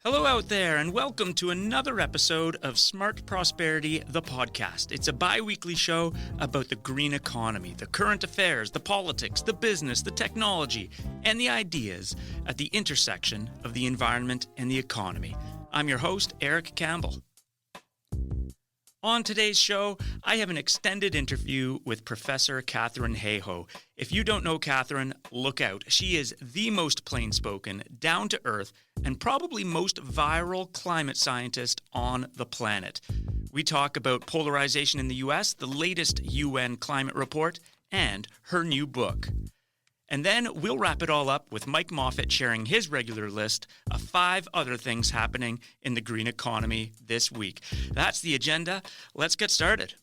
Hello out there, and welcome to another episode of Smart Prosperity, the podcast. It's a bi-weekly show about the green economy, the current affairs, the politics, the business, the technology, and the ideas at the intersection of the environment and the economy. I'm your host, Eric Campbell. On today's show, I have an extended interview with Professor Katharine Hayhoe. If you don't know Katharine, look out. She is the most plain-spoken, down-to-earth, and probably most viral climate scientist on the planet. We talk about polarization in the U.S., the latest UN climate report, and her new book. And then we'll wrap it all up with Mike Moffat sharing his regular list of 5 other things happening in the green economy this week. That's the agenda. Let's get started.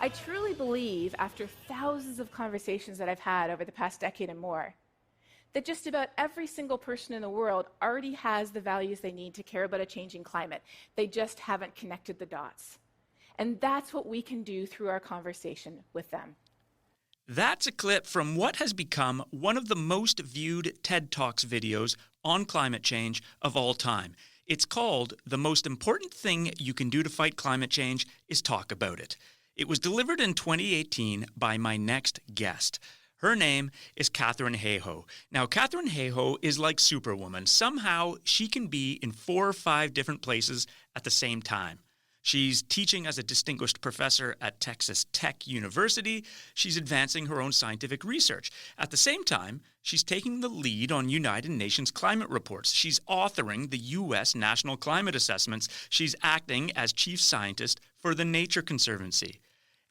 I truly believe, after thousands of conversations that I've had over the past decade and more, that just about every single person in the world already has the values they need to care about a changing climate. They just haven't connected the dots. And that's what we can do through our conversation with them. That's a clip from what has become one of the most viewed TED Talks videos on climate change of all time. It's called "The Most Important Thing You Can Do to Fight Climate Change is Talk About It." It was delivered in 2018 by my next guest. Her name is Katharine Hayhoe. Now, Katharine Hayhoe is like Superwoman. Somehow, she can be in 4 or 5 different places at the same time. She's teaching as a distinguished professor at Texas Tech University. She's advancing her own scientific research. At the same time, she's taking the lead on United Nations climate reports. She's authoring the U.S. National Climate Assessments. She's acting as chief scientist for the Nature Conservancy.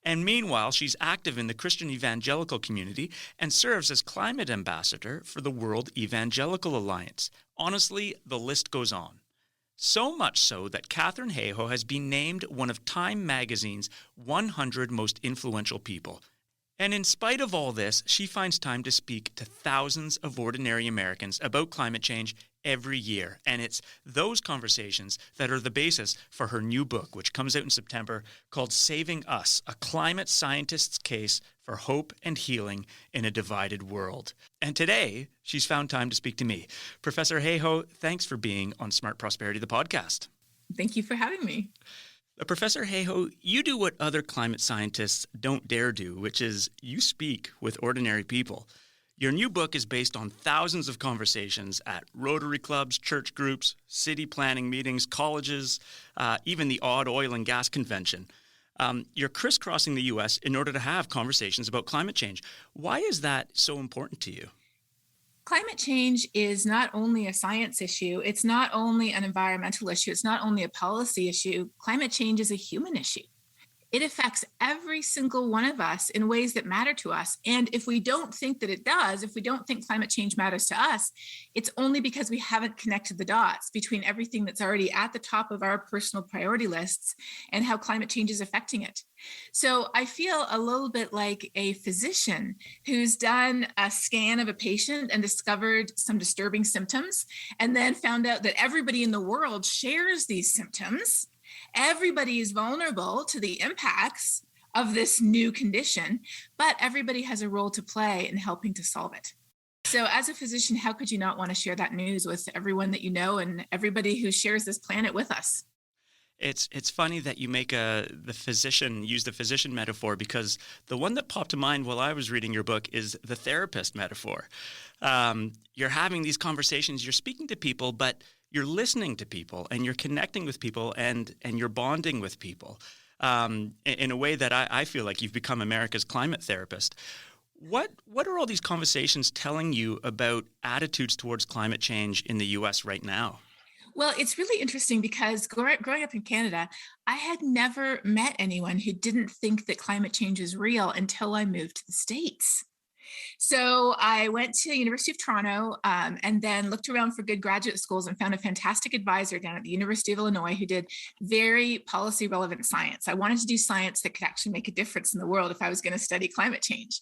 And meanwhile, she's active in the Christian evangelical community and serves as climate ambassador for the World Evangelical Alliance. Honestly, the list goes on. So much so that Katharine Hayhoe has been named one of Time magazine's 100 most influential people. And in spite of all this, she finds time to speak to thousands of ordinary Americans about climate change every year. And it's those conversations that are the basis for her new book, which comes out in September, called Saving Us, A Climate Scientist's Case for Hope and Healing in a Divided World. And today, she's found time to speak to me. Professor Hayhoe, thanks for being on Smart Prosperity, the podcast. Thank you for having me. Professor Hayhoe, you do what other climate scientists don't dare do, which is you speak with ordinary people. Your new book is based on thousands of conversations at Rotary clubs, church groups, city planning meetings, colleges, even the odd oil and gas convention. You're crisscrossing the U.S. in order to have conversations about climate change. Why is that so important to you? Climate change is not only a science issue, it's not only an environmental issue, it's not only a policy issue. Climate change is a human issue. It affects every single one of us in ways that matter to us. And if we don't think that it does, if we don't think climate change matters to us, it's only because we haven't connected the dots between everything that's already at the top of our personal priority lists and how climate change is affecting it. So I feel a little bit like a physician who's done a scan of a patient and discovered some disturbing symptoms, and then found out that everybody in the world shares these symptoms. Everybody is vulnerable to the impacts of this new condition, but everybody has a role to play in helping to solve it. So as a physician, how could you not want to share that news with everyone that you know and everybody who shares this planet with us? It's funny that you make use the physician metaphor, because the one that popped to mind while I was reading your book is the therapist metaphor. You're having these conversations, you're speaking to people, but you're listening to people and you're connecting with people and you're bonding with people in a way that I feel like you've become America's climate therapist. What are all these conversations telling you about attitudes towards climate change in the U.S. right now? Well, it's really interesting because growing up in Canada, I had never met anyone who didn't think that climate change is real until I moved to the States. So I went to University of Toronto and then looked around for good graduate schools and found a fantastic advisor down at the University of Illinois who did very policy relevant science. I wanted to do science that could actually make a difference in the world if I was going to study climate change.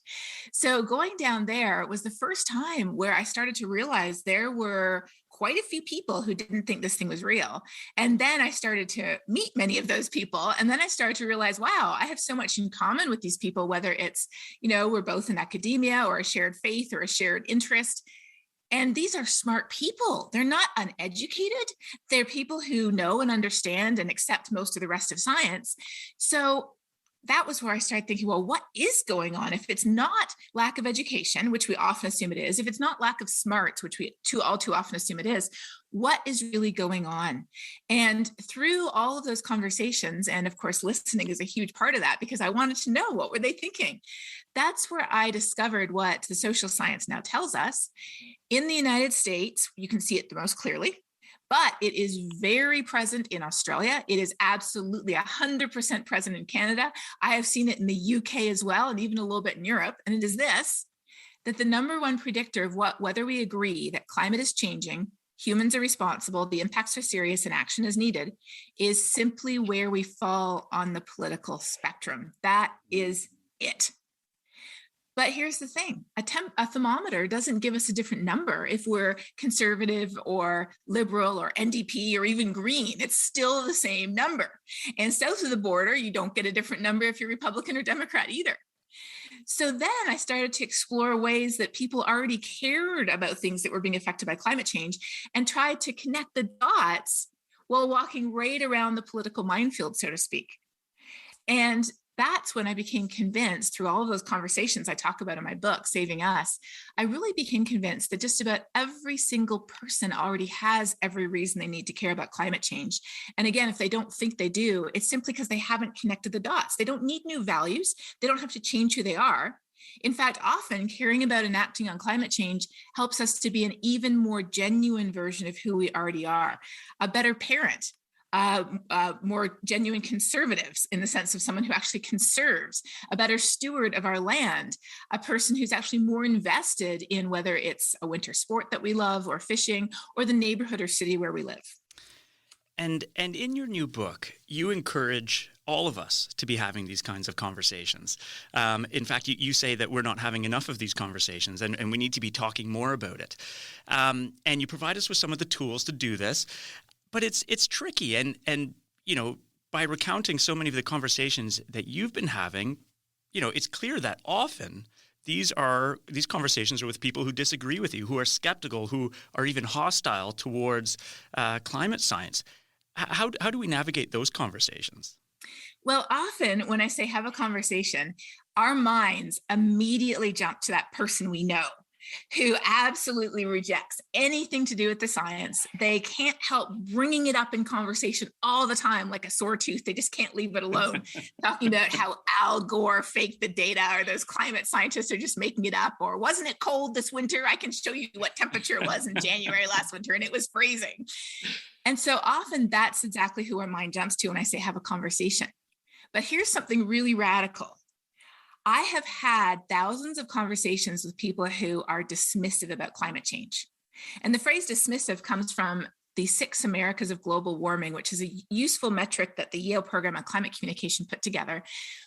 So going down there was the first time where I started to realize there were quite a few people who didn't think this thing was real. And then I started to meet many of those people. And then I started to realize, wow, I have so much in common with these people, whether it's, we're both in academia or a shared faith or a shared interest. And these are smart people. They're not uneducated. They're people who know and understand and accept most of the rest of science. So that was where I started thinking, well, what is going on? If it's not lack of education, which we often assume it is, if it's not lack of smarts, which we all too often assume it is, what is really going on? And through all of those conversations, and of course, listening is a huge part of that because I wanted to know, what were they thinking? That's where I discovered what the social science now tells us. In the United States, you can see it the most clearly, but it is very present in Australia. It is absolutely 100% present in Canada. I have seen it in the UK as well, and even a little bit in Europe. And it is this, that the number one predictor of whether we agree that climate is changing, humans are responsible, the impacts are serious, and action is needed, is simply where we fall on the political spectrum. That is it. But here's the thing, a thermometer doesn't give us a different number if we're conservative or liberal or NDP or even green. It's still the same number. And south of the border, you don't get a different number if you're Republican or Democrat either. So then I started to explore ways that people already cared about things that were being affected by climate change and tried to connect the dots while walking right around the political minefield, so to speak. And that's when I became convinced, through all of those conversations I talk about in my book, Saving Us, I really became convinced that just about every single person already has every reason they need to care about climate change. And again, if they don't think they do, it's simply because they haven't connected the dots. They don't need new values. They don't have to change who they are. In fact, often caring about and acting on climate change helps us to be an even more genuine version of who we already are, a better parent, more genuine conservatives in the sense of someone who actually conserves, a better steward of our land, a person who's actually more invested in whether it's a winter sport that we love or fishing or the neighborhood or city where we live. And in your new book, you encourage all of us to be having these kinds of conversations. In fact, you say that we're not having enough of these conversations and we need to be talking more about it. And you provide us with some of the tools to do this. But it's tricky, and by recounting so many of the conversations that you've been having, it's clear that often these conversations are with people who disagree with you, who are skeptical, who are even hostile towards climate science. How do we navigate those conversations? Well, often when I say have a conversation, our minds immediately jump to that person we know who absolutely rejects anything to do with the science. They can't help bringing it up in conversation all the time, like a sore tooth. They just can't leave it alone, talking about how Al Gore faked the data, or those climate scientists are just making it up, or wasn't it cold this winter? I can show you what temperature it was in January last winter, and it was freezing. And so often that's exactly who our mind jumps to when I say have a conversation. But here's something really radical. I have had thousands of conversations with people who are dismissive about climate change. And the phrase dismissive comes from the 6 Americas of global warming, which is a useful metric that the Yale program on climate communication put together,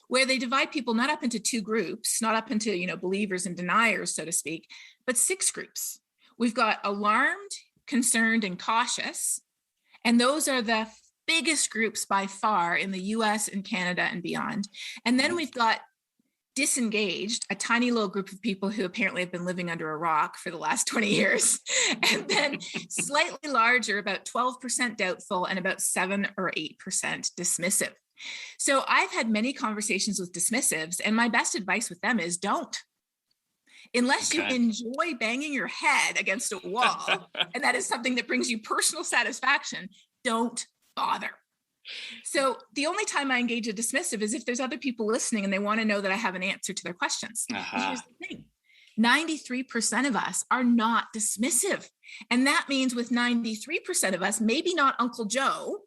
where they divide people not up into 2 groups, not up into, believers and deniers, so to speak, but 6 groups. We've got alarmed, concerned, and cautious. And those are the biggest groups by far in the US and Canada and beyond. And then we've got disengaged, a tiny little group of people who apparently have been living under a rock for the last 20 years, and then slightly larger, about 12% doubtful and about 7 or 8% dismissive. So I've had many conversations with dismissives, and my best advice with them is don't. Unless you enjoy banging your head against a wall, and that is something that brings you personal satisfaction, don't bother. So the only time I engage a dismissive is if there's other people listening and they want to know that I have an answer to their questions. Here's the thing. 93% of us are not dismissive. And that means with 93% of us, maybe not Uncle Joe,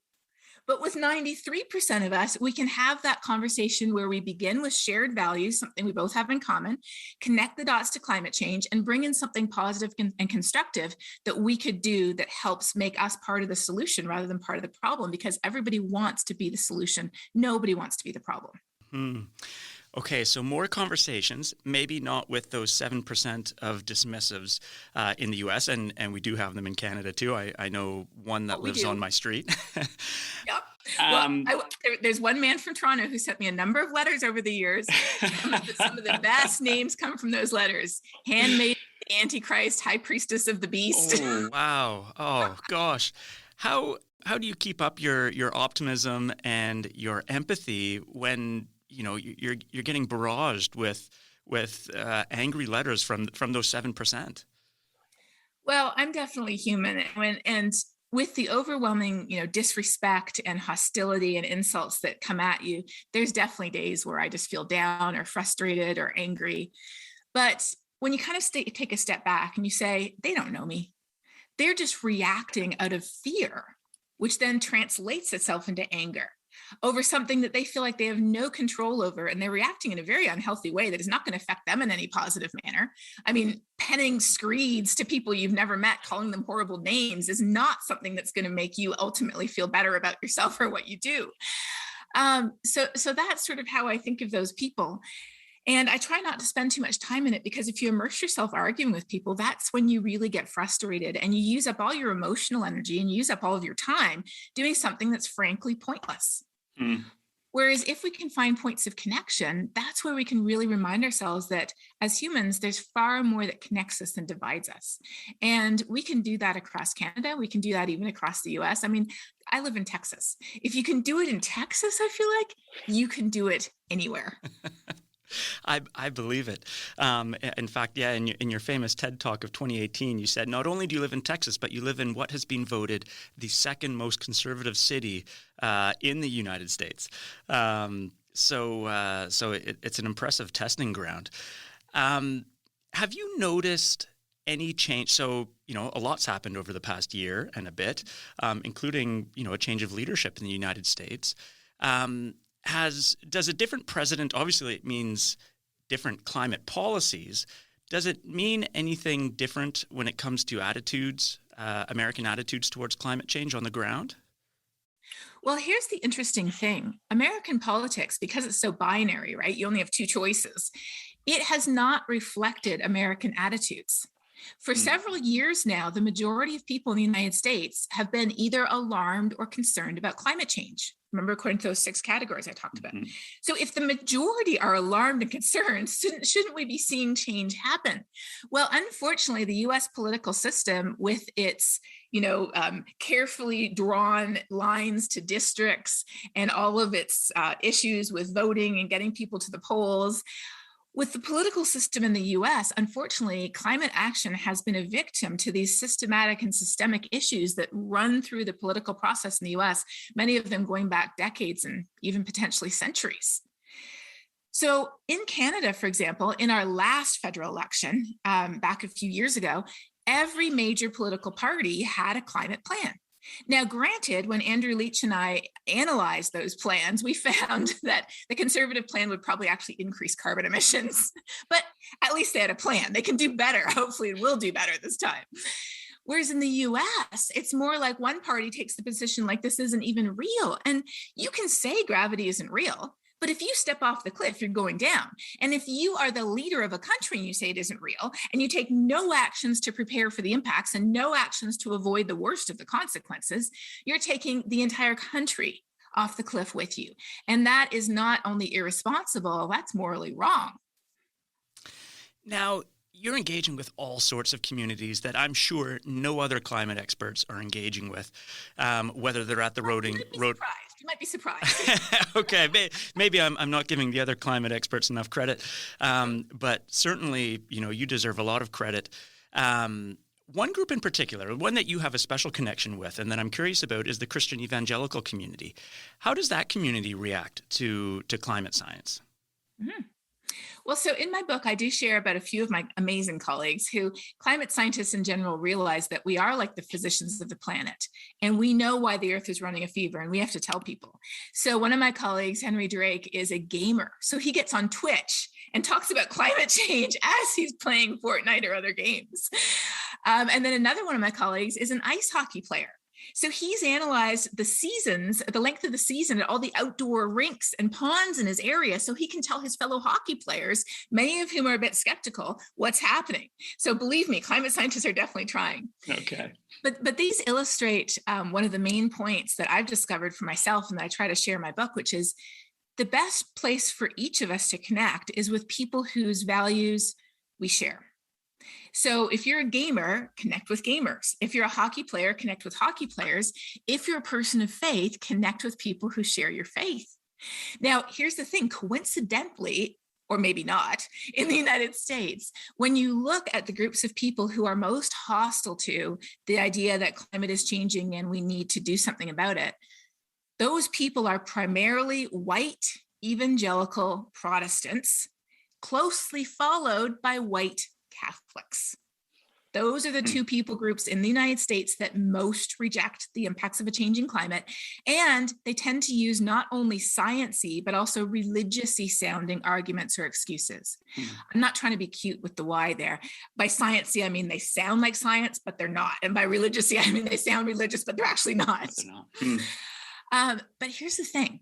but with 93% of us, we can have that conversation where we begin with shared values, something we both have in common, connect the dots to climate change, and bring in something positive and constructive that we could do that helps make us part of the solution rather than part of the problem, because everybody wants to be the solution. Nobody wants to be the problem. Okay, so more conversations, maybe not with those 7% of dismissives in the U.S., and we do have them in Canada too. I know one that lives on my street. Yep. There's one man from Toronto who sent me a number of letters over the years. Some of the best names come from those letters. Handmaid, the Antichrist, High Priestess of the Beast. Oh, wow. Oh, gosh. How do you keep up your optimism and your empathy when you're getting barraged with angry letters from those 7%? Well, I'm definitely human, and with the overwhelming, disrespect and hostility and insults that come at you, there's definitely days where I just feel down or frustrated or angry. But when you kind of take a step back and you say, they don't know me, they're just reacting out of fear, which then translates itself into anger over something that they feel like they have no control over, and they're reacting in a very unhealthy way that is not going to affect them in any positive manner. I mean, penning screeds to people you've never met, calling them horrible names, is not something that's going to make you ultimately feel better about yourself or what you do. So that's sort of how I think of those people. And I try not to spend too much time in it, because if you immerse yourself arguing with people, that's when you really get frustrated and you use up all your emotional energy and use up all of your time doing something that's frankly pointless. Mm. Whereas if we can find points of connection, that's where we can really remind ourselves that as humans, there's far more that connects us than divides us. And we can do that across Canada. We can do that even across the US. I mean, I live in Texas. If you can do it in Texas, I feel like you can do it anywhere. I believe it. In fact, yeah, in your famous TED Talk of 2018, you said, not only do you live in Texas, but you live in what has been voted the second most conservative city in the United States. So it's an impressive testing ground. Have you noticed any change? So, a lot's happened over the past year and a bit, including, a change of leadership in the United States. Does a different president, obviously it means different climate policies, does it mean anything different when it comes to attitudes, American attitudes towards climate change on the ground? Well, here's the interesting thing. American politics, because it's so binary, right? You only have two choices. It has not reflected American attitudes. For several years now, the majority of people in the United States have been either alarmed or concerned about climate change. Remember, according to those 6 categories I talked about. Mm-hmm. So if the majority are alarmed and concerned, shouldn't we be seeing change happen? Well, unfortunately, the US political system, with its carefully drawn lines to districts and all of its issues with voting and getting people to the polls, with the political system in the US, unfortunately, climate action has been a victim to these systematic and systemic issues that run through the political process in the US, many of them going back decades and even potentially centuries. So in Canada, for example, in our last federal election, back a few years ago, every major political party had a climate plan. Now, granted, when Andrew Leach and I analyzed those plans, we found that the conservative plan would probably actually increase carbon emissions, but at least they had a plan. They can do better. Hopefully it will do better this time. Whereas in the US, it's more like one party takes the position like this isn't even real. And you can say gravity isn't real, but if you step off the cliff, you're going down. And if you are the leader of a country and you say it isn't real, and you take no actions to prepare for the impacts and no actions to avoid the worst of the consequences, you're taking the entire country off the cliff with you. And that is not only irresponsible, that's morally wrong. Now, you're engaging with all sorts of communities that I'm sure no other climate experts are engaging with, whether they're at the You might be surprised. Okay, maybe I'm not giving the other climate experts enough credit, but certainly, you deserve a lot of credit. One group in particular, one that you have a special connection with, and that I'm curious about, is the Christian evangelical community. How does that community react to climate science? Mm-hmm. Well, so in my book, I do share about a few of my amazing colleagues who, climate scientists in general, realize that we are like the physicians of the planet, and we know why the Earth is running a fever, and we have to tell people. So one of my colleagues, Henry Drake, is a gamer. So he gets on Twitch and talks about climate change as he's playing Fortnite or other games. And then another one of my colleagues is an ice hockey player. So he's analyzed the seasons, the length of the season at all the outdoor rinks and ponds in his area, so he can tell his fellow hockey players, many of whom are a bit skeptical, what's happening. So believe me, climate scientists are definitely trying. Okay. But these illustrate one of the main points that I've discovered for myself and that I try to share in my book, which is the best place for each of us to connect is with people whose values we share. So if you're a gamer, connect with gamers. If you're a hockey player, connect with hockey players. If you're a person of faith, connect with people who share your faith. Now, here's the thing, coincidentally, or maybe not, in the United States, when you look at the groups of people who are most hostile to the idea that climate is changing and we need to do something about it, those people are primarily white evangelical Protestants, closely followed by white Catholics. Those are the two people groups in the United States that most reject the impacts of a changing climate. And they tend to use not only science-y, but also religious-y sounding arguments or excuses. I'm not trying to be cute with the why there. By science-y, I mean they sound like science, but they're not. And by religious-y, I mean they sound religious, but they're actually not. But here's the thing.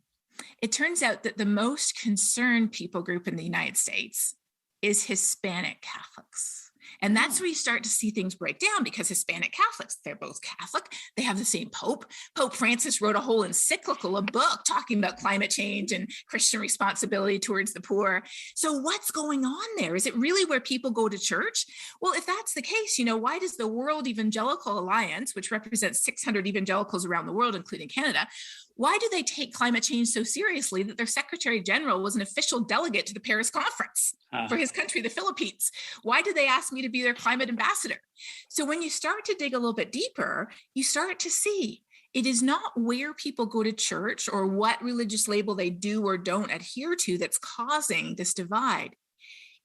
It turns out that the most concerned people group in the United States is Hispanic Catholics. And that's where you start to see things break down, because Hispanic Catholics, they're both Catholic. They have the same Pope. Pope Francis wrote a whole encyclical, a book talking about climate change and Christian responsibility towards the poor. So what's going on there? Is it really where people go to church? Well, if that's the case, why does the World Evangelical Alliance, which represents 600 evangelicals around the world, including Canada, why do they take climate change so seriously that their Secretary General was an official delegate to the Paris Conference for his country, the Philippines? Why do they ask me to be their climate ambassador? So when you start to dig a little bit deeper, you start to see it is not where people go to church or what religious label they do or don't adhere to that's causing this divide.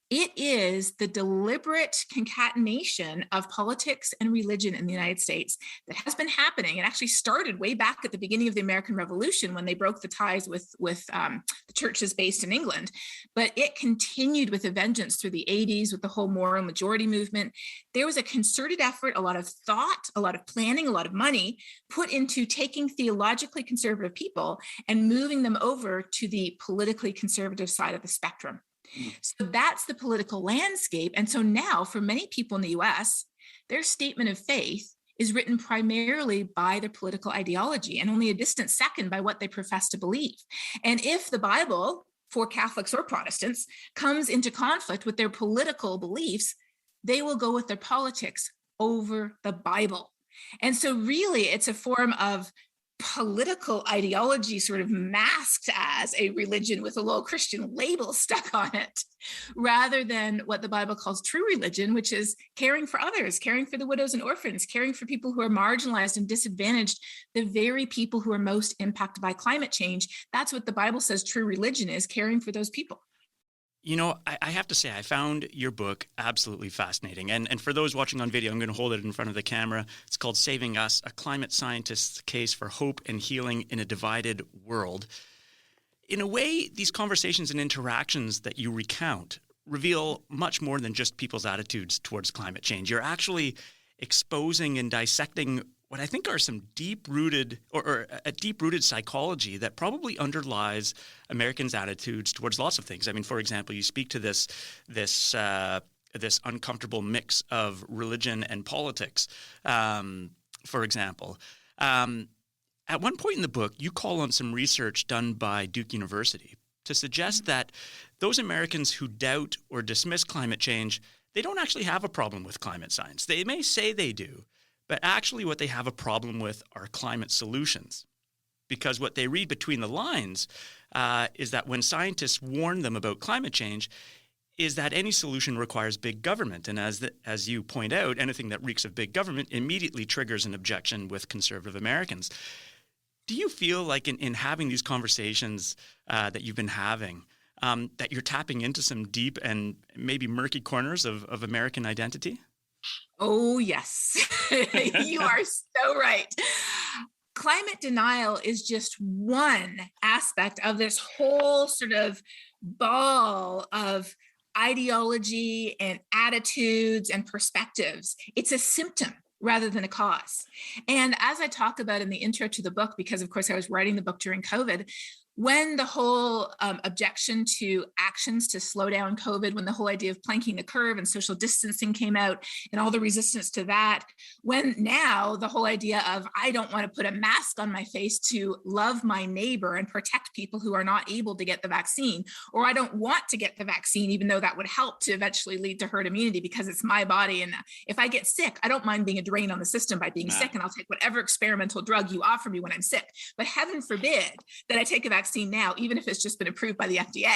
It is the deliberate concatenation of politics and religion in the United States that has been happening. It actually started way back at the beginning of the American Revolution when they broke the ties with the churches based in England. But it continued with a vengeance through the 80s with the whole moral majority movement. There was a concerted effort, a lot of thought, a lot of planning, a lot of money put into taking theologically conservative people and moving them over to the politically conservative side of the spectrum. So that's the political landscape. And so now for many people in the US, their statement of faith is written primarily by their political ideology and only a distant second by what they profess to believe. And if the Bible, for Catholics or Protestants, comes into conflict with their political beliefs, they will go with their politics over the Bible. And so really it's a form of political ideology sort of masked as a religion with a little Christian label stuck on it, rather than what the Bible calls true religion, which is caring for others, caring for the widows and orphans, caring for people who are marginalized and disadvantaged, the very people who are most impacted by climate change. That's what the Bible says true religion is, caring for those people. I have to say, I found your book absolutely fascinating. And for those watching on video, I'm going to hold it in front of the camera. It's called Saving Us, A Climate Scientist's Case for Hope and Healing in a Divided World. In a way, these conversations and interactions that you recount reveal much more than just people's attitudes towards climate change. You're actually exposing and dissecting what I think are some deep-rooted or a deep-rooted psychology that probably underlies Americans' attitudes towards lots of things. I mean, for example, you speak to this uncomfortable mix of religion and politics, for example. At one point in the book, you call on some research done by Duke University to suggest that those Americans who doubt or dismiss climate change, they don't actually have a problem with climate science. They may say they do, but actually what they have a problem with are climate solutions. Because what they read between the lines is that when scientists warn them about climate change, is that any solution requires big government. And as you point out, anything that reeks of big government immediately triggers an objection with conservative Americans. Do you feel like in having these conversations that you've been having, that you're tapping into some deep and maybe murky corners of American identity? Oh, yes. You are so right. Climate denial is just one aspect of this whole sort of ball of ideology and attitudes and perspectives. It's a symptom. rather than a cause. And as I talk about in the intro to the book, because of course I was writing the book during COVID, when the whole objection to actions to slow down COVID, when the whole idea of planking the curve and social distancing came out and all the resistance to that, when now the whole idea of I don't want to put a mask on my face to love my neighbor and protect people who are not able to get the vaccine, or I don't want to get the vaccine, even though that would help to eventually lead to herd immunity because it's my body. And if I get sick, I don't mind being a drain on the system by being sick, and I'll take whatever experimental drug you offer me when I'm sick. But heaven forbid that I take a vaccine now, even if it's just been approved by the FDA.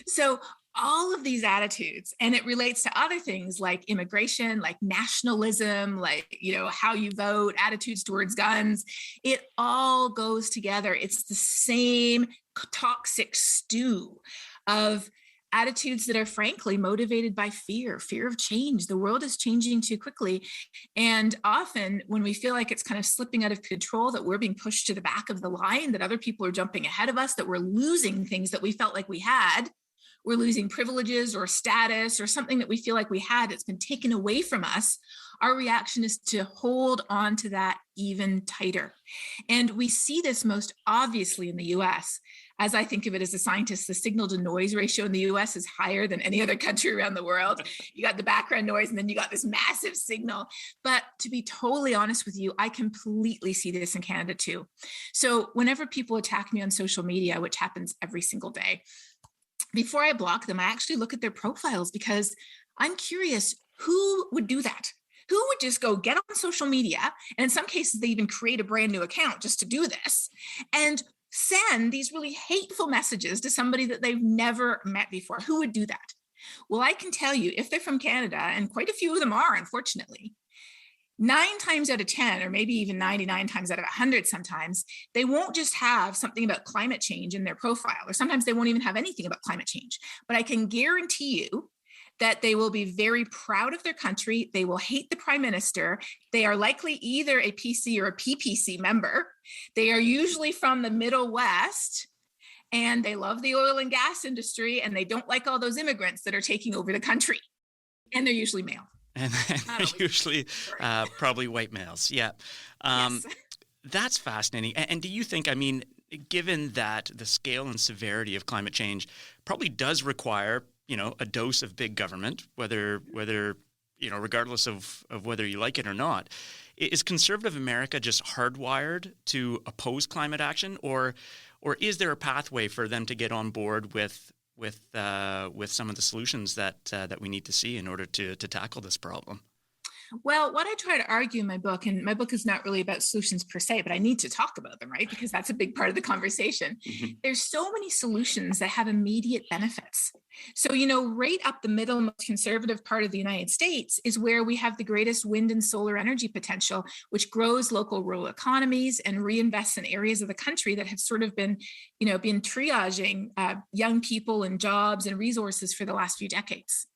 So all of these attitudes, and it relates to other things like immigration, like nationalism, like, how you vote, attitudes towards guns, it all goes together. It's the same toxic stew of attitudes that are frankly motivated by fear of change. The world is changing too quickly. And often when we feel like it's kind of slipping out of control, that we're being pushed to the back of the line, that other people are jumping ahead of us, that we're losing things that we felt like we had, we're losing privileges or status or something that we feel like we had, it's been taken away from us, our reaction is to hold on to that even tighter. And we see this most obviously in the US. As I think of it as a scientist, the signal to noise ratio in the US is higher than any other country around the world. You got the background noise and then you got this massive signal. But to be totally honest with you, I completely see this in Canada too. So whenever people attack me on social media, which happens every single day, before I block them, I actually look at their profiles because I'm curious, who would do that? Who would just go get on social media? And in some cases, they even create a brand new account just to do this and send these really hateful messages to somebody that they've never met before. Who would do that? Well, I can tell you, if they're from Canada, and quite a few of them are, unfortunately, 9 times out of 10, or maybe even 99 times out of 100 sometimes, they won't just have something about climate change in their profile, or sometimes they won't even have anything about climate change. But I can guarantee you that they will be very proud of their country. They will hate the prime minister. They are likely either a PC or a PPC member. They are usually from the Middle West, and they love the oil and gas industry, and they don't like all those immigrants that are taking over the country. And they're usually male. And usually probably white males. Yeah. Yes. That's fascinating. And do you think, given that the scale and severity of climate change probably does require, a dose of big government, whether regardless of whether you like it or not, is conservative America just hardwired to oppose climate action, or is there a pathway for them to get on board with some of the solutions that we need to see in order to tackle this problem? Well, what I try to argue in my book, and my book is not really about solutions per se, but I need to talk about them, right? Because that's a big part of the conversation. Mm-hmm. There's so many solutions that have immediate benefits. So, right up the middle, most conservative part of the United States is where we have the greatest wind and solar energy potential, which grows local rural economies and reinvests in areas of the country that have sort of been triaging young people and jobs and resources for the last few decades.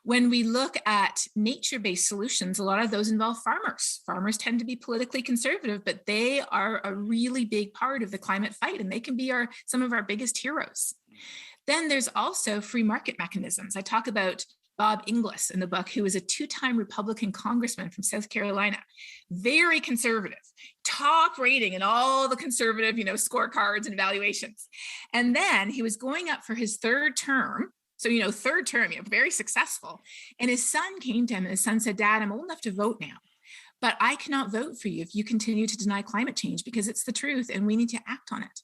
When we look at nature-based solutions, a lot of those involve farmers. Farmers tend to be politically conservative, but they are a really big part of the climate fight, and they can be some of our biggest heroes. Then there's also free market mechanisms. I talk about Bob Inglis in the book, who is a 2-time Republican congressman from South Carolina, very conservative, top rating in all the conservative, scorecards and evaluations. And then he was going up for his 3rd term. So, third term, very successful. And his son came to him and his son said, "Dad, I'm old enough to vote now, but I cannot vote for you if you continue to deny climate change because it's the truth and we need to act on it."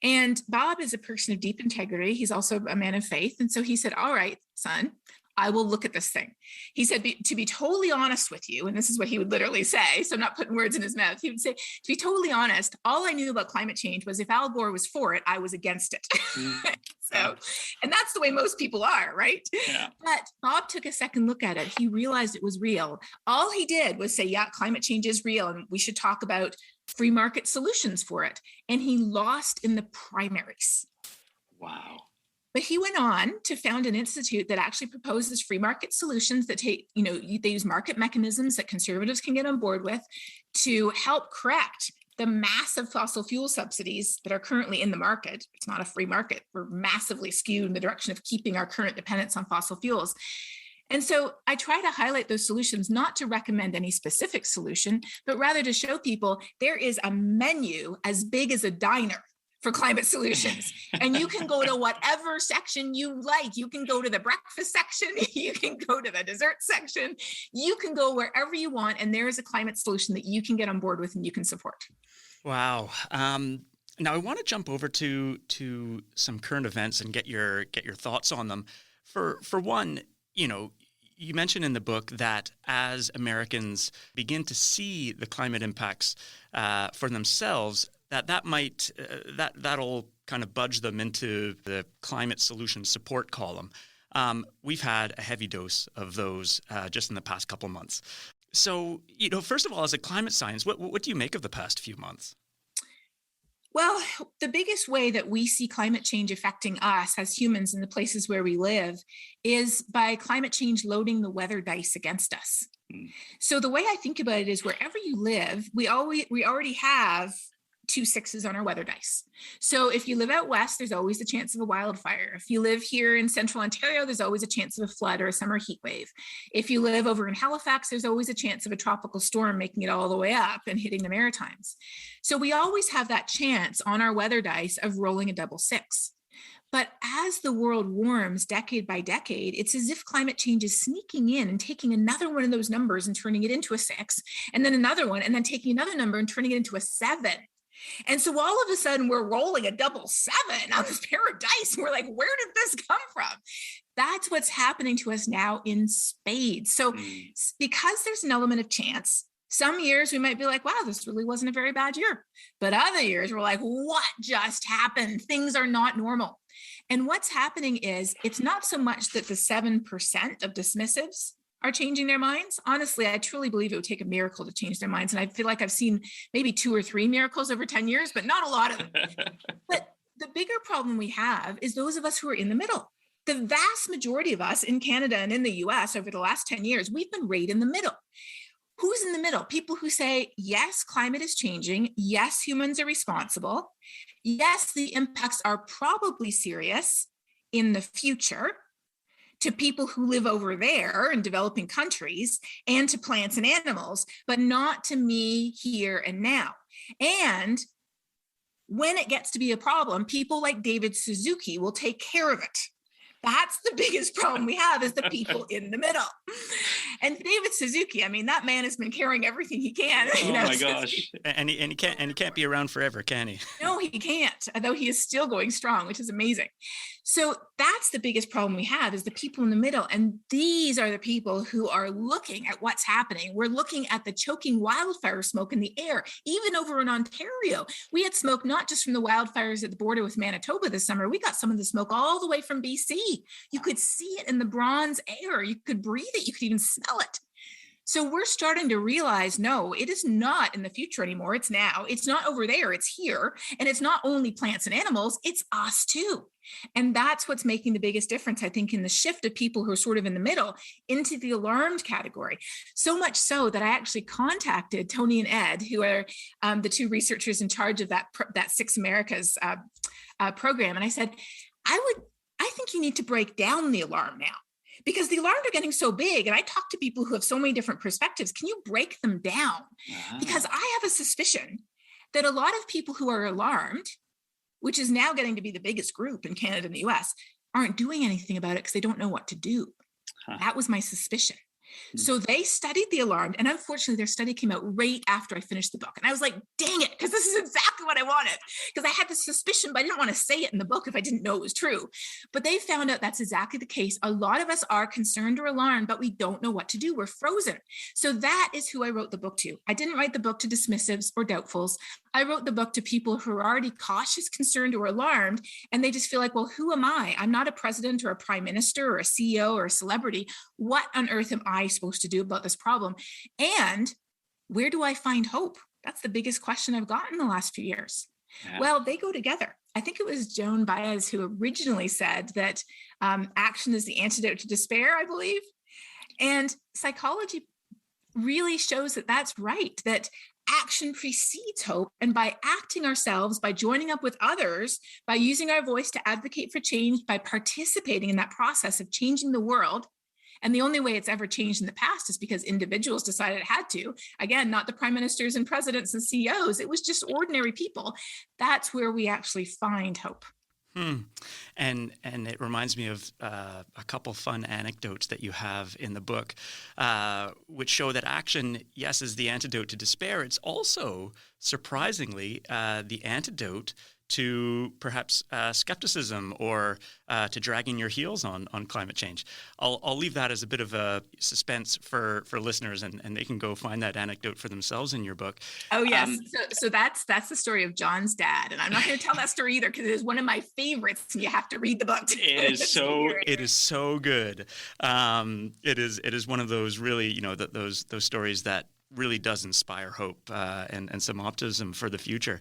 And Bob is a person of deep integrity. He's also a man of faith. And so he said, "All right, son, I will look at this thing." He said, to be totally honest with you, and this is what he would literally say, so I'm not putting words in his mouth. He would say, "To be totally honest, all I knew about climate change was if Al Gore was for it, I was against it." So, and that's the way most people are, right? Yeah. But Bob took a second look at it. He realized it was real. All he did was say, yeah, climate change is real, and we should talk about free market solutions for it. And he lost in the primaries. Wow. But he went on to found an institute that actually proposes free market solutions that take, they use market mechanisms that conservatives can get on board with to help correct the massive fossil fuel subsidies that are currently in the market. It's not a free market. We're massively skewed in the direction of keeping our current dependence on fossil fuels. And so I try to highlight those solutions, not to recommend any specific solution, but rather to show people there is a menu as big as a diner for climate solutions. And you can go to whatever section you like. You can go to the breakfast section. You can go to the dessert section. You can go wherever you want. And there is a climate solution that you can get on board with and you can support. Wow. Now I want to jump over to some current events and get your thoughts on them. For one, you mentioned in the book that as Americans begin to see the climate impacts for themselves, that'll kind of budge them into the climate solution support column. We've had a heavy dose of those just in the past couple months. So, first of all, as a climate scientist, what do you make of the past few months? Well, the biggest way that we see climate change affecting us as humans in the places where we live is by climate change loading the weather dice against us. So the way I think about it is wherever you live, we already have 2 6s on our weather dice. So if you live out west, there's always a chance of a wildfire. If you live here in central Ontario, there's always a chance of a flood or a summer heat wave. If you live over in Halifax, there's always a chance of a tropical storm making it all the way up and hitting the Maritimes. So we always have that chance on our weather dice of rolling a double 6. But as the world warms decade by decade, it's as if climate change is sneaking in and taking another one of those numbers and turning it into a 6, and then another one, and then taking another number and turning it into a 7. And so all of a sudden we're rolling a double 7 on this pair of dice. And we're like, where did this come from? That's what's happening to us now in spades. So because there's an element of chance, some years we might be like, wow, this really wasn't a very bad year. But other years we're like, what just happened? Things are not normal. And what's happening is it's not so much that the 7% of dismissives are changing their minds. Honestly, I truly believe it would take a miracle to change their minds. And I feel like I've seen maybe 2 or 3 miracles over 10 years, but not a lot of them. But the bigger problem we have is those of us who are in the middle. The vast majority of us in Canada and in the US over the last 10 years, we've been right in the middle. Who's in the middle? People who say, yes, climate is changing. Yes, humans are responsible. Yes, the impacts are probably serious in the future, to people who live over there in developing countries and to plants and animals, but not to me here and now. And when it gets to be a problem, people like David Suzuki will take care of it. That's the biggest problem we have, is the people in the middle. And David Suzuki, I mean, that man has been carrying everything he can. Oh my gosh! And he can't be around forever, can he? No, he can't. Although he is still going strong, which is amazing. So that's the biggest problem we have, is the people in the middle. And these are the people who are looking at what's happening. We're looking at the choking wildfire smoke in the air. Even over in Ontario, we had smoke not just from the wildfires at the border with Manitoba this summer. We got some of the smoke all the way from BC. You could see it in the bronze air. You could breathe it. You could even smell it. So we're starting to realize, no, it is not in the future anymore. It's now. It's not over there. It's here. And it's not only plants and animals, it's us too. And that's what's making the biggest difference, I think, in the shift of people who are sort of in the middle into the alarmed category. So much so that I actually contacted Tony and Ed, who are the 2 researchers in charge of that 6 Americas program. And I said, I think you need to break down the alarm now, because the alarms are getting so big. And I talk to people who have so many different perspectives. Can you break them down? Because I have a suspicion that a lot of people who are alarmed, which is now getting to be the biggest group in Canada and the US, aren't doing anything about it because they don't know what to do. That was my suspicion. So they studied the alarm, and unfortunately their study came out right after I finished the book. And I was like, dang it, because this is exactly what I wanted. Because I had this suspicion, but I didn't want to say it in the book if I didn't know it was true. But they found out that's exactly the case. A lot of us are concerned or alarmed, but we don't know what to do. We're frozen. So that is who I wrote the book to. I didn't write the book to dismissives or doubtfuls. I wrote the book to people who are already cautious, concerned, or alarmed, and they just feel like, well, who am I? I'm not a president or a prime minister or a CEO or a celebrity. What on earth am I supposed to do about this problem? And where do I find hope? That's the biggest question I've gotten the last few years. Yeah. Well, they go together. I think it was Joan Baez who originally said that action is the antidote to despair, I believe. And psychology really shows that that's right, that action precedes hope. And by acting ourselves, by joining up with others, by using our voice to advocate for change, by participating in that process of changing the world, And the only way it's ever changed in the past is because individuals decided it had to. Again, not the prime ministers and presidents and CEOs. It was just ordinary people. That's where we actually find hope. And it reminds me of a couple fun anecdotes that you have in the book, which show that action, yes, is the antidote to despair. It's also, surprisingly, the antidote to perhaps skepticism or to dragging your heels on climate change. I'll leave that as a bit of a suspense for listeners, and they can go find that anecdote for themselves in your book. Oh, yes. So that's the story of John's dad. And I'm not going to tell that story either because it is one of my favorites. And you have to read the book. It is so good. It is one of those really, those stories that really does inspire hope and some optimism for the future.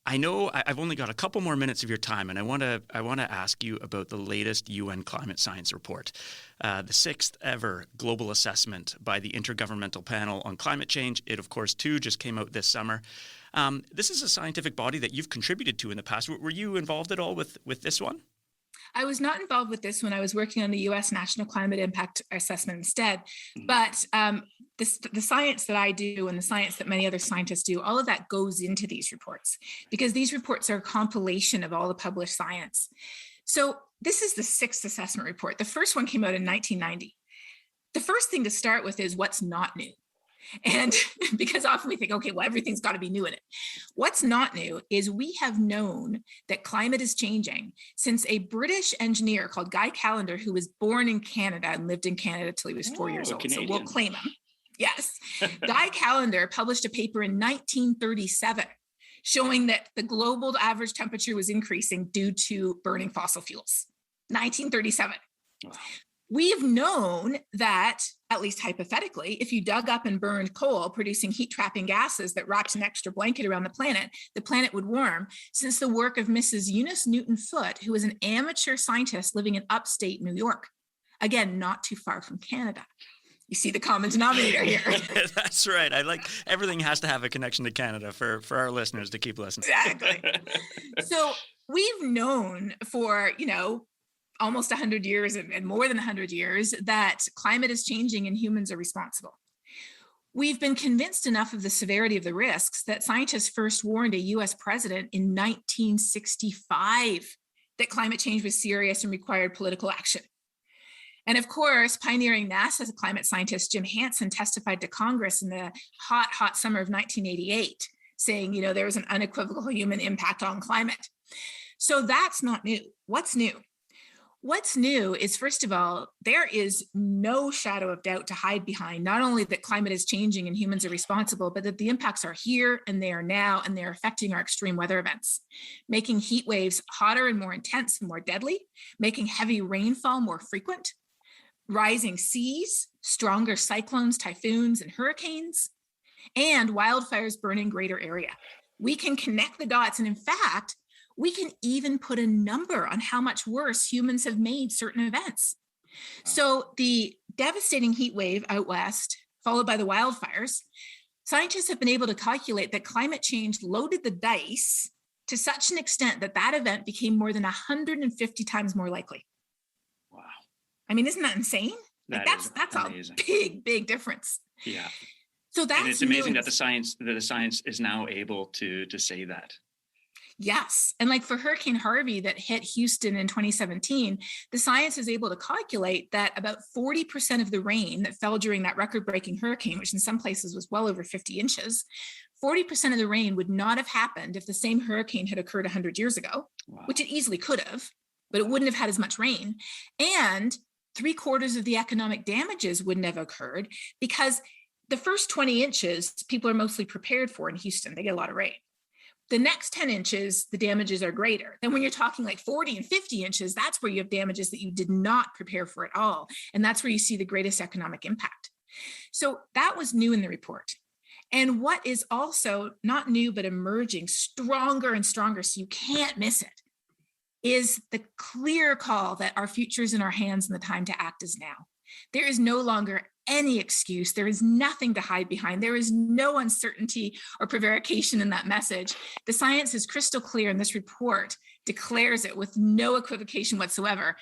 I know I've only got a couple more minutes of your time, and I want to ask you about the latest UN climate science report, the 6th ever global assessment by the Intergovernmental Panel on Climate Change. It, of course, too, just came out this summer. This is a scientific body that you've contributed to in the past. Were you involved at all with this one? I was not involved with this one. I was working on the U.S. National Climate Impact Assessment instead. But the science that I do and the science that many other scientists do, all of that goes into these reports because these reports are a compilation of all the published science. So this is the 6th assessment report. The first one came out in 1990. The first thing to start with is what's not new. And because often we think, okay, well, everything's got to be new in it. What's not new is we have known that climate is changing since a British engineer called Guy Callender, who was born in Canada and lived in Canada till he was 4 years old. Canadian. So we'll claim him. Yes. Guy Callender published a paper in 1937 showing that the global average temperature was increasing due to burning fossil fuels. 1937. Wow. We've known that, at least hypothetically, if you dug up and burned coal, producing heat-trapping gases that wrapped an extra blanket around the planet would warm, since the work of Mrs. Eunice Newton Foote, who was an amateur scientist living in upstate New York. Again, not too far from Canada. You see the common denominator here. That's right. I like everything has to have a connection to Canada for our listeners to keep listening. Exactly. So we've known for, almost 100 years and more than 100 years that climate is changing and humans are responsible. We've been convinced enough of the severity of the risks that scientists first warned a US president in 1965 that climate change was serious and required political action. And of course, pioneering NASA climate scientist Jim Hansen testified to Congress in the hot summer of 1988, saying, there was an unequivocal human impact on climate. So that's not new. What's new? What's new is, first of all, there is no shadow of doubt to hide behind, not only that climate is changing and humans are responsible, but that the impacts are here and they are now, and they're affecting our extreme weather events, making heat waves hotter and more intense and more deadly, making heavy rainfall more frequent, rising seas, stronger cyclones, typhoons, and hurricanes, and wildfires burning greater area. We can connect the dots, and in fact, we can even put a number on how much worse humans have made certain events. So the devastating heat wave out west, followed by the wildfires, scientists have been able to calculate that climate change loaded the dice to such an extent that that event became more than 150 times more likely. Wow. I mean, isn't that insane? That's amazing. A big difference. Yeah. So that's and it's amazing that the science is now able to say that. Yes. And like for Hurricane Harvey that hit Houston in 2017, the science is able to calculate that about 40% of the rain that fell during that record-breaking hurricane, which in some places was well over 50 inches, 40% of the rain would not have happened if the same hurricane had occurred 100 years ago, wow, which it easily could have, but it wouldn't have had as much rain. And 3/4 of the economic damages wouldn't have occurred because the first 20 inches, people are mostly prepared for in Houston. They get a lot of rain. The next 10 inches, the damages are greater. Then when you're talking like 40 and 50 inches, that's where you have damages that you did not prepare for at all. And that's where you see the greatest economic impact. So that was new in the report. And what is also not new, but emerging stronger and stronger, so you can't miss it, is the clear call that our future is in our hands and the time to act is now. There is no longer any excuse. There is nothing to hide behind. There is no uncertainty or prevarication in that message. The science is crystal clear, and this report declares it with no equivocation whatsoever.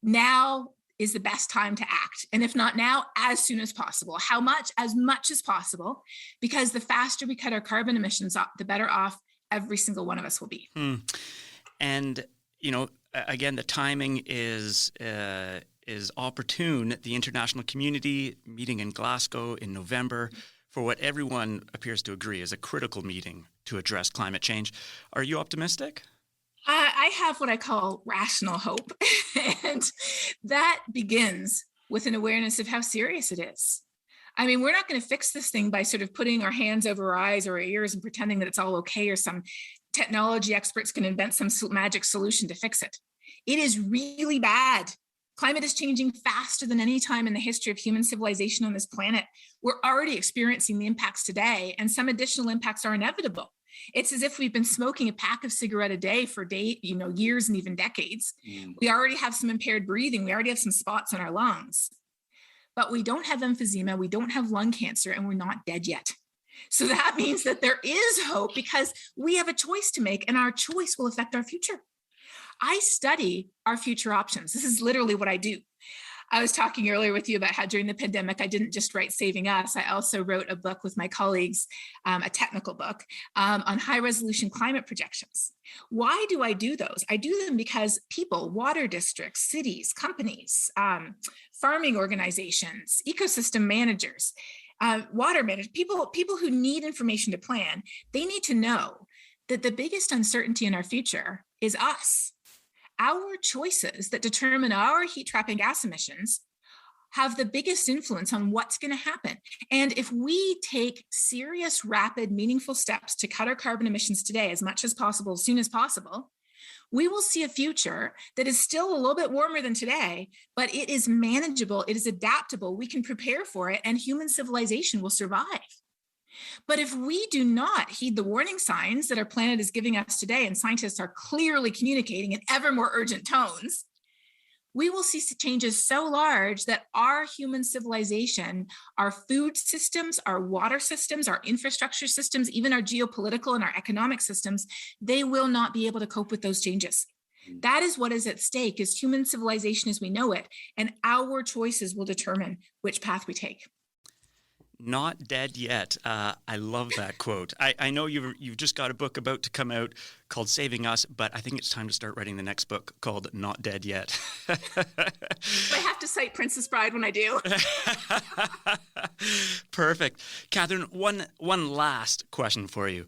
Now is the best time to act. And if not now, as soon as possible. How much? As much as possible, because the faster we cut our carbon emissions off, the better off every single one of us will be. And, again, the timing is opportune. The international community meeting in Glasgow in November for what everyone appears to agree is a critical meeting to address climate change. Are you optimistic? I have what I call rational hope, and that begins with an awareness of how serious it is. I mean, we're not going to fix this thing by sort of putting our hands over our eyes or our ears and pretending that it's all okay, or some technology experts can invent some magic solution to fix it. It is really bad. Climate is changing faster than any time in the history of human civilization on this planet. We're already experiencing the impacts today, and some additional impacts are inevitable. It's as if we've been smoking a pack of cigarette a day for years and even decades. We already have some impaired breathing. We already have some spots on our lungs. But we don't have emphysema, we don't have lung cancer, and we're not dead yet. So that means that there is hope, because we have a choice to make, and our choice will affect our future. I study our future options. This is literally what I do. I was talking earlier with you about how during the pandemic, I didn't just write Saving Us. I also wrote a book with my colleagues, a technical book on high resolution climate projections. Why do I do those? I do them because people, water districts, cities, companies, farming organizations, ecosystem managers, water managers, people who need information to plan, they need to know that the biggest uncertainty in our future is us. Our choices that determine our heat trapping gas emissions have the biggest influence on what's going to happen. And if we take serious, rapid, meaningful steps to cut our carbon emissions today as much as possible, as soon as possible, we will see a future that is still a little bit warmer than today, but it is manageable, it is adaptable, we can prepare for it, and human civilization will survive. But if we do not heed the warning signs that our planet is giving us today, and scientists are clearly communicating in ever more urgent tones, we will see changes so large that our human civilization, our food systems, our water systems, our infrastructure systems, even our geopolitical and our economic systems, they will not be able to cope with those changes. That is what is at stake, is human civilization as we know it, and our choices will determine which path we take. Not dead yet. I love that quote. I know you've just got a book about to come out called Saving Us, but I think it's time to start writing the next book called Not Dead Yet. I have to cite Princess Bride when I do. Perfect. Katharine, one last question for you.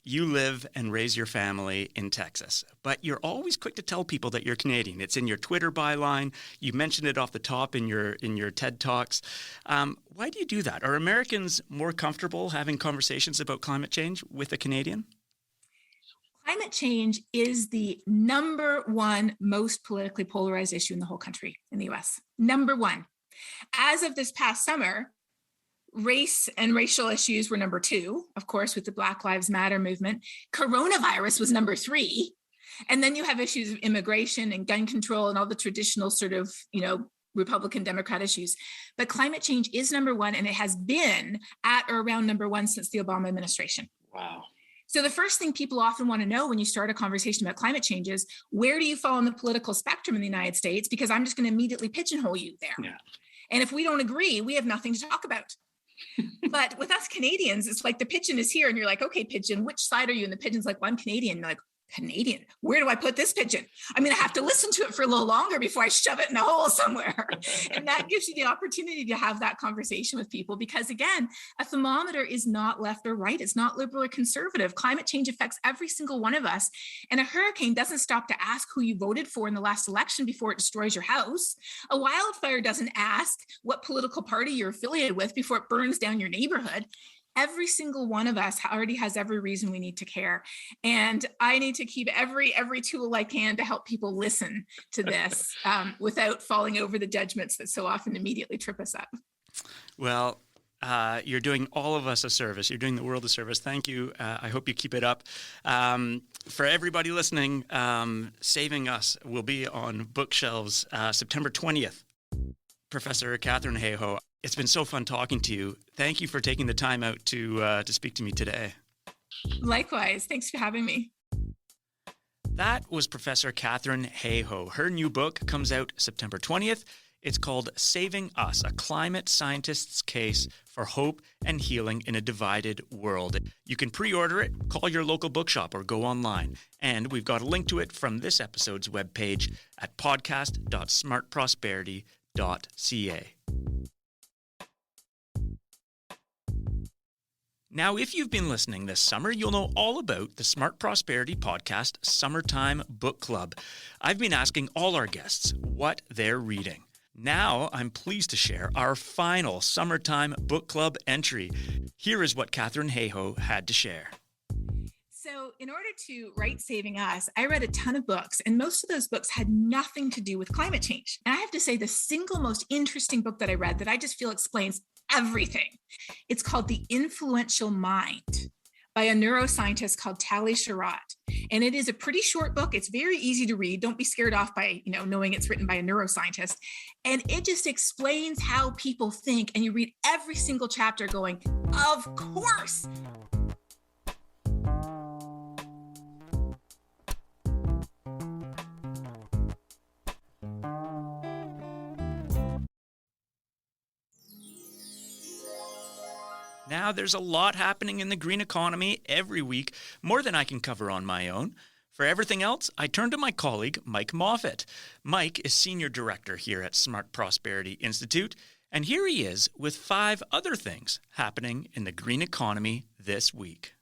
You live and raise your family in Texas, but you're always quick to tell people that you're Canadian. It's in your Twitter byline. You mentioned it off the top in your TED Talks. Why do you do that? Are Americans more comfortable having conversations about climate change with a Canadian? Climate change is the number one most politically polarized issue in the whole country, in the US. Number one. As of this past summer, race and racial issues were number two, of course, with the Black Lives Matter movement. Coronavirus was number three. And then you have issues of immigration and gun control and all the traditional sort of, Republican Democrat issues. But climate change is number one, and it has been at or around number one since the Obama administration. Wow. So the first thing people often want to know when you start a conversation about climate change is, where do you fall on the political spectrum in the United States? Because I'm just going to immediately pigeonhole you there. Yeah. And if we don't agree, we have nothing to talk about. But with us Canadians, it's like the pigeon is here and you're like, okay, pigeon, which side are you? And the pigeon's like, well, I'm Canadian. And you're like, Canadian, where do I put this pigeon? I mean, I have to listen to it for a little longer before I shove it in a hole somewhere. And that gives you the opportunity to have that conversation with people, because again, a thermometer is not left or right. It's not liberal or conservative. Climate change affects every single one of us. And a hurricane doesn't stop to ask who you voted for in the last election before it destroys your house. A wildfire doesn't ask what political party you're affiliated with before it burns down your neighborhood. Every single one of us already has every reason we need to care. And I need to keep every tool I can to help people listen to this without falling over the judgments that so often immediately trip us up. Well, you're doing all of us a service. You're doing the world a service. Thank you. I hope you keep it up. For everybody listening, Saving Us will be on bookshelves September 20th. Professor Katharine Hayhoe, it's been so fun talking to you. Thank you for taking the time out to speak to me today. Likewise. Thanks for having me. That was Professor Katharine Hayhoe. Her new book comes out September 20th. It's called Saving Us, A Climate Scientist's Case for Hope and Healing in a Divided World. You can pre-order it, call your local bookshop, or go online. And we've got a link to it from this episode's webpage at podcast.smartprosperity.ca. Now, if you've been listening this summer, you'll know all about the Smart Prosperity Podcast Summertime Book Club. I've been asking all our guests what they're reading. Now, I'm pleased to share our final Summertime Book Club entry. Here is what Katharine Hayhoe had to share. So in order to write Saving Us, I read a ton of books, and most of those books had nothing to do with climate change. And I have to say, the single most interesting book that I read that I just feel explains everything, it's called The Influential Mind by a neuroscientist called Tali Sharot. And it is a pretty short book. It's very easy to read. Don't be scared off by, knowing it's written by a neuroscientist. And it just explains how people think. And you read every single chapter going, of course. Now, there's a lot happening in the green economy every week, more than I can cover on my own. For everything else, I turn to my colleague, Mike Moffat. Mike is Senior Director here at Smart Prosperity Institute, and here he is with 5 other things happening in the green economy this week.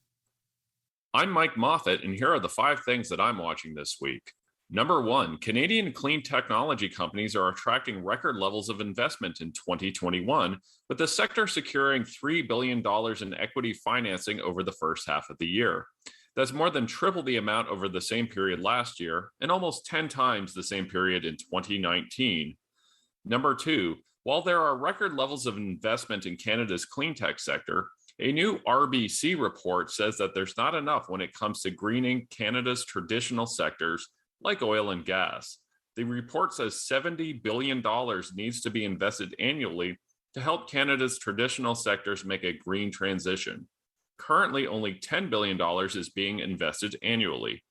I'm Mike Moffat, and here are the 5 things that I'm watching this week. Number 1, Canadian clean technology companies are attracting record levels of investment in 2021, with the sector securing $3 billion in equity financing over the first half of the year. That's more than triple the amount over the same period last year, and almost 10 times the same period in 2019. Number 2, while there are record levels of investment in Canada's clean tech sector, a new RBC report says that there's not enough when it comes to greening Canada's traditional sectors like oil and gas. The report says $70 billion needs to be invested annually to help Canada's traditional sectors make a green transition. Currently, only $10 billion is being invested annually.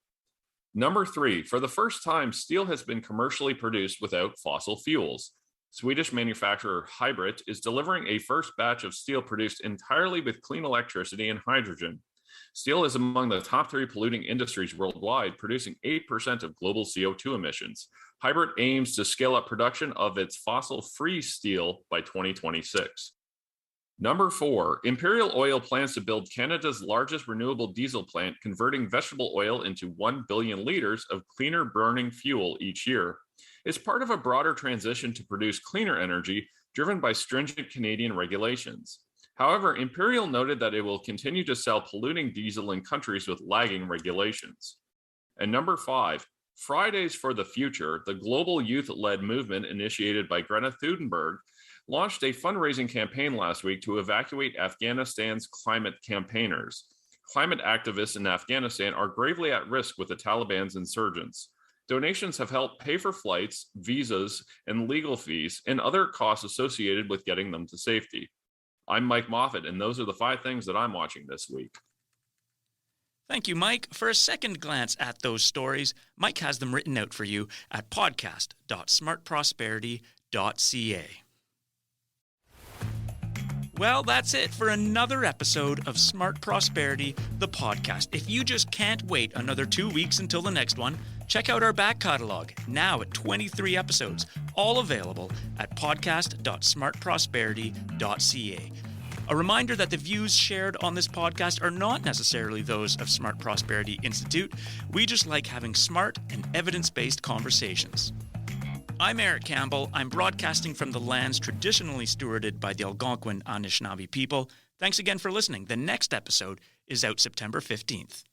Number 3, for the first time, steel has been commercially produced without fossil fuels. Swedish manufacturer Hybrit is delivering a first batch of steel produced entirely with clean electricity and hydrogen. Steel is among the top 3 polluting industries worldwide, producing 8% of global CO2 emissions. Hybrit aims to scale up production of its fossil-free steel by 2026. Number 4, Imperial Oil plans to build Canada's largest renewable diesel plant, converting vegetable oil into 1 billion liters of cleaner burning fuel each year. It's part of a broader transition to produce cleaner energy driven by stringent Canadian regulations. However, Imperial noted that it will continue to sell polluting diesel in countries with lagging regulations. And number 5, Fridays for the Future, the global youth-led movement initiated by Greta Thunberg, launched a fundraising campaign last week to evacuate Afghanistan's climate campaigners. Climate activists in Afghanistan are gravely at risk with the Taliban's insurgents. Donations have helped pay for flights, visas, and legal fees, and other costs associated with getting them to safety. I'm Mike Moffat, and those are the 5 things that I'm watching this week. Thank you, Mike. For a second glance at those stories, Mike has them written out for you at podcast.smartprosperity.ca. Well, that's it for another episode of Smart Prosperity, the podcast. If you just can't wait another 2 weeks until the next one, check out our back catalog, now at 23 episodes, all available at podcast.smartprosperity.ca. A reminder that the views shared on this podcast are not necessarily those of Smart Prosperity Institute. We just like having smart and evidence-based conversations. I'm Eric Campbell. I'm broadcasting from the lands traditionally stewarded by the Algonquin Anishinaabe people. Thanks again for listening. The next episode is out September 15th.